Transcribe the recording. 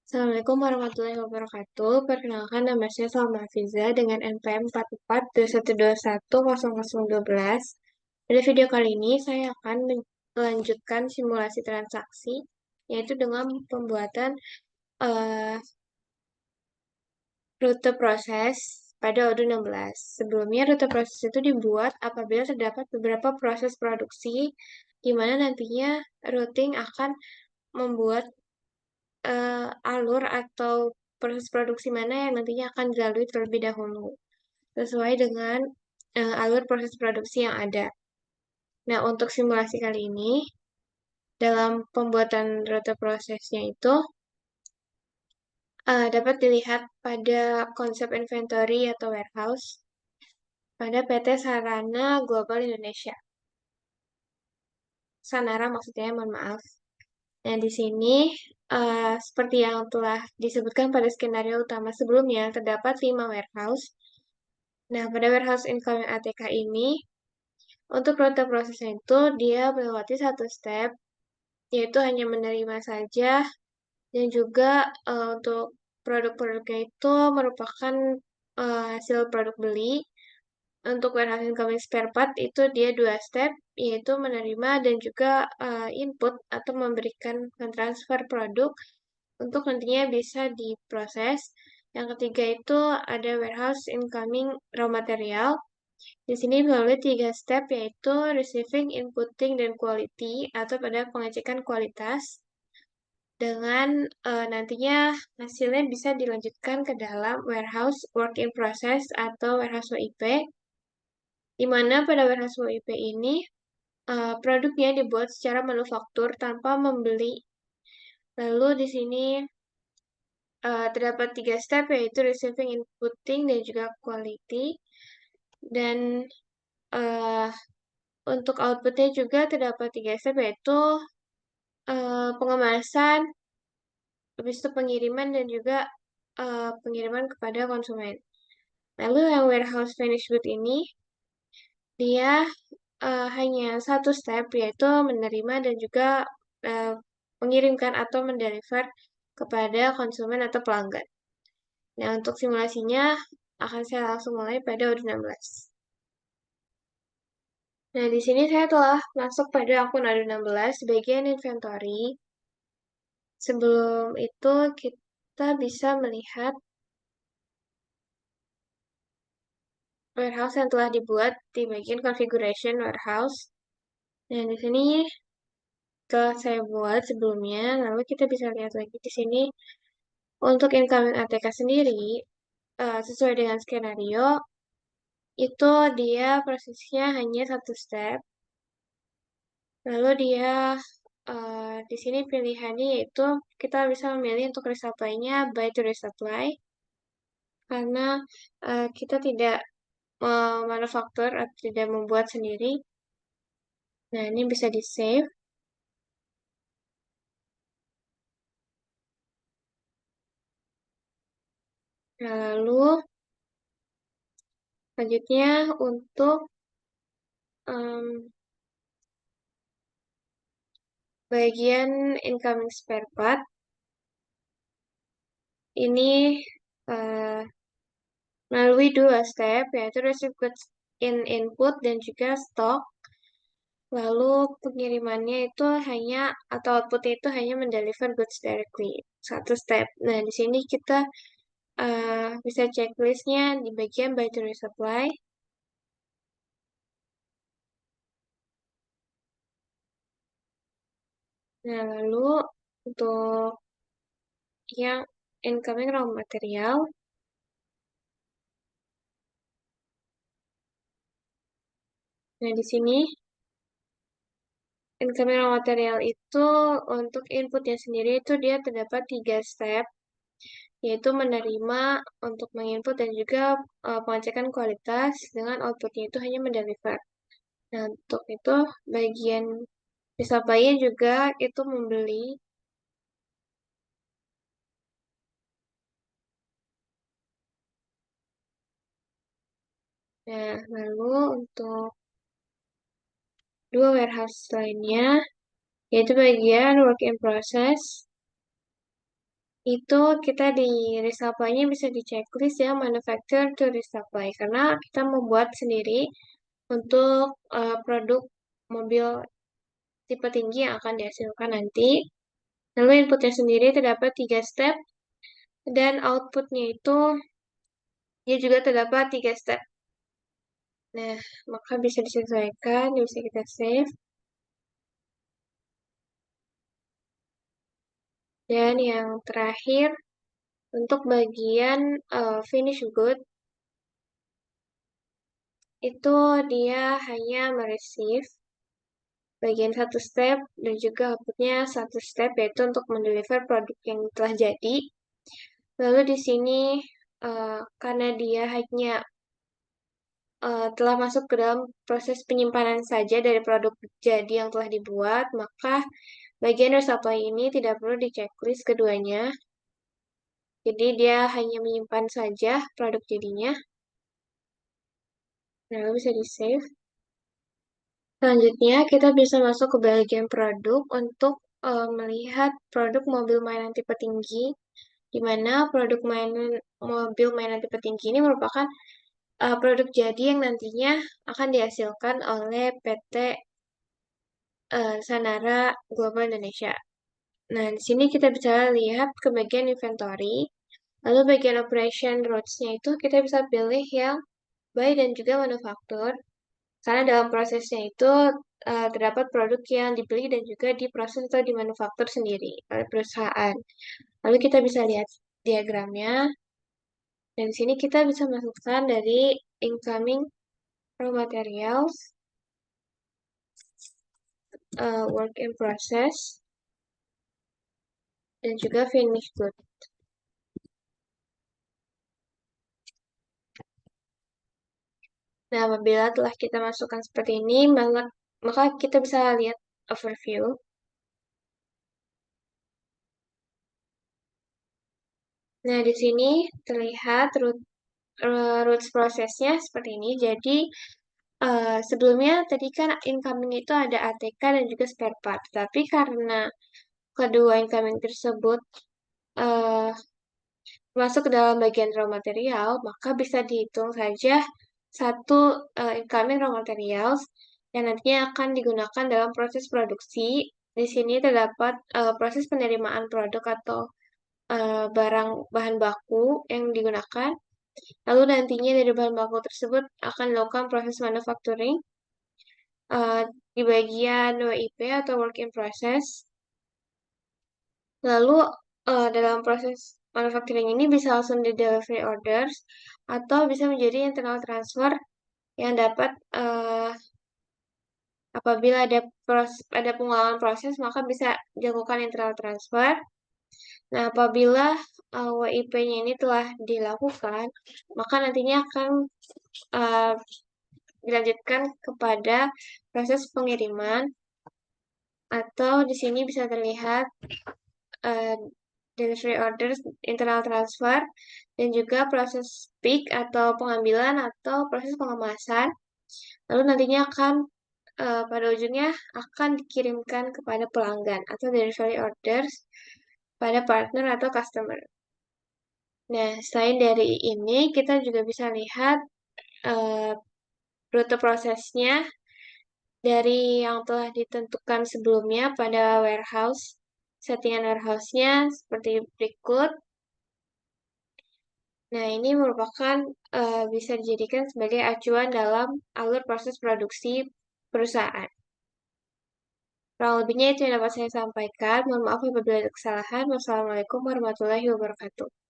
Assalamualaikum warahmatullahi wabarakatuh. Perkenalkan, nama saya Salma Hafiza dengan NPM 4421210012. Pada video kali ini, saya akan melanjutkan simulasi transaksi, yaitu dengan pembuatan eh, rute proses pada Odoo 16. Sebelumnya, rute proses itu dibuat apabila terdapat beberapa proses produksi, di mana nantinya routing akan membuat alur atau proses produksi mana yang nantinya akan dilalui terlebih dahulu, sesuai dengan alur proses produksi yang ada. Nah, untuk simulasi kali ini, dalam pembuatan rute prosesnya itu, dapat dilihat pada konsep inventory atau warehouse pada PT Sarana Global Indonesia. Sanara maksudnya, mohon maaf. Nah, di sini, seperti yang telah disebutkan pada skenario utama sebelumnya, terdapat 5 warehouse. Nah, pada warehouse incoming ATK ini, untuk rute prosesnya itu, dia melewati satu step, yaitu hanya menerima saja, dan juga untuk produk-produknya itu merupakan hasil produk beli. Untuk warehouse incoming spare part itu dia dua step, yaitu menerima dan juga input atau memberikan transfer produk untuk nantinya bisa diproses. Yang ketiga itu ada warehouse incoming raw material. Di sini melalui tiga step, yaitu receiving, inputting, dan quality atau pada pengecekan kualitas. Dengan nantinya hasilnya bisa dilanjutkan ke dalam warehouse work in process atau warehouse WIP, di mana pada warehouse WIP ini produknya dibuat secara manufaktur tanpa membeli. Lalu di sini terdapat tiga step, yaitu receiving, inputting, dan juga quality. Dan uh, untuk outputnya juga terdapat tiga step, yaitu pengemasan, habis itu pengiriman, dan juga pengiriman kepada konsumen. Lalu yang warehouse finished good ini, dia hanya satu step, yaitu menerima dan juga uh, mengirimkan atau mendeliver kepada konsumen atau pelanggan. Nah, untuk simulasinya akan saya langsung mulai pada Odoo 16. Nah, di sini saya telah masuk pada akun Odoo 16 bagian inventory. Sebelum itu, kita bisa melihat warehouse yang telah dibuat di bagian configuration warehouse. Nah, di sini telah saya buat sebelumnya, lalu kita bisa lihat lagi di sini untuk incoming ATK sendiri, sesuai dengan skenario, itu dia prosesnya hanya satu step. Lalu dia di sini pilihannya yaitu kita bisa memilih untuk resupply-nya buy to resupply, karena kita tidak manufaktur atau tidak membuat sendiri. Nah, ini bisa di-save. Nah, lalu selanjutnya untuk bagian incoming spare part, ini uh, melalui dua step, yaitu receive goods in input dan juga stock. Lalu pengirimannya itu hanya atau outputnya itu hanya mendeliver goods directly. Satu step. Nah, di sini kita bisa checklistnya di bagian buy to resupply. Nah, lalu untuk yang incoming raw material, nah di sini incoming raw material itu untuk inputnya sendiri itu dia terdapat tiga step, yaitu menerima, untuk menginput, dan juga pengecekan kualitas, dengan outputnya itu hanya mendeliver. Nah, untuk itu bagian resupply juga itu membeli. Nah, lalu untuk dua warehouse lainnya, yaitu bagian work in process, itu kita di resupply-nya bisa di checklist ya manufacturer to resupply karena kita membuat sendiri untuk produk mobil tipe tinggi yang akan dihasilkan nanti. Lalu inputnya sendiri terdapat 3 step dan outputnya itu dia juga terdapat 3 step. Nah, maka bisa disesuaikan, bisa kita save. Dan yang terakhir, untuk bagian finish good, itu dia hanya mereceive bagian 1 step dan juga outputnya 1 step, yaitu untuk mendeliver produk yang telah jadi. Lalu di sini, karena dia hanya telah masuk ke dalam proses penyimpanan saja dari produk jadi yang telah dibuat, maka bagian resupply ini tidak perlu di checklist keduanya. Jadi dia hanya menyimpan saja produk jadinya. Nah, lalu bisa di-save. Selanjutnya, kita bisa masuk ke bagian produk untuk melihat produk mobil mainan tipe tinggi, di mana produk mobil mainan tipe tinggi ini merupakan produk jadi yang nantinya akan dihasilkan oleh PT Sanara Global Indonesia. Nah, di sini kita bisa lihat ke bagian inventory, lalu bagian operation routes-nya itu kita bisa pilih yang buy dan juga manufaktur, karena dalam prosesnya itu terdapat produk yang dibeli dan juga diproses atau dimanufaktur sendiri oleh perusahaan. Lalu kita bisa lihat diagramnya, dan di sini kita bisa masukkan dari incoming raw materials, work in process, dan juga finished good. Nah, apabila telah kita masukkan seperti ini, maka kita bisa lihat overview. Nah, di sini terlihat roots prosesnya seperti ini. Jadi, sebelumnya tadi kan incoming itu ada ATK dan juga spare part. Tapi karena kedua incoming tersebut uh, masuk ke dalam bagian raw material, maka bisa dihitung saja satu incoming raw materials yang nantinya akan digunakan dalam proses produksi. Di sini terdapat proses penerimaan produk atau barang bahan baku yang digunakan. Lalu nantinya dari bahan baku tersebut akan dilakukan proses manufacturing uh, di bagian WIP atau work in process. Lalu dalam proses manufacturing ini bisa langsung di delivery orders atau bisa menjadi internal transfer yang dapat apabila ada pengulangan proses maka bisa dilakukan internal transfer. Nah, apabila WIP-nya ini telah dilakukan, maka nantinya akan uh, dilanjutkan kepada proses pengiriman atau di sini bisa terlihat uh, delivery orders, internal transfer, dan juga proses pick atau pengambilan atau proses pengemasan. Lalu nantinya akan pada ujungnya akan dikirimkan kepada pelanggan atau delivery orders pada partner atau customer. Nah, selain dari ini, kita juga bisa lihat uh, rute prosesnya dari yang telah ditentukan sebelumnya pada warehouse. Settingan warehouse-nya seperti berikut. Nah, ini merupakan bisa dijadikan sebagai acuan dalam alur proses produksi perusahaan. Kurang lebihnya itu yang dapat saya sampaikan. Mohon maaf apabila ada kesalahan. Wassalamualaikum warahmatullahi wabarakatuh.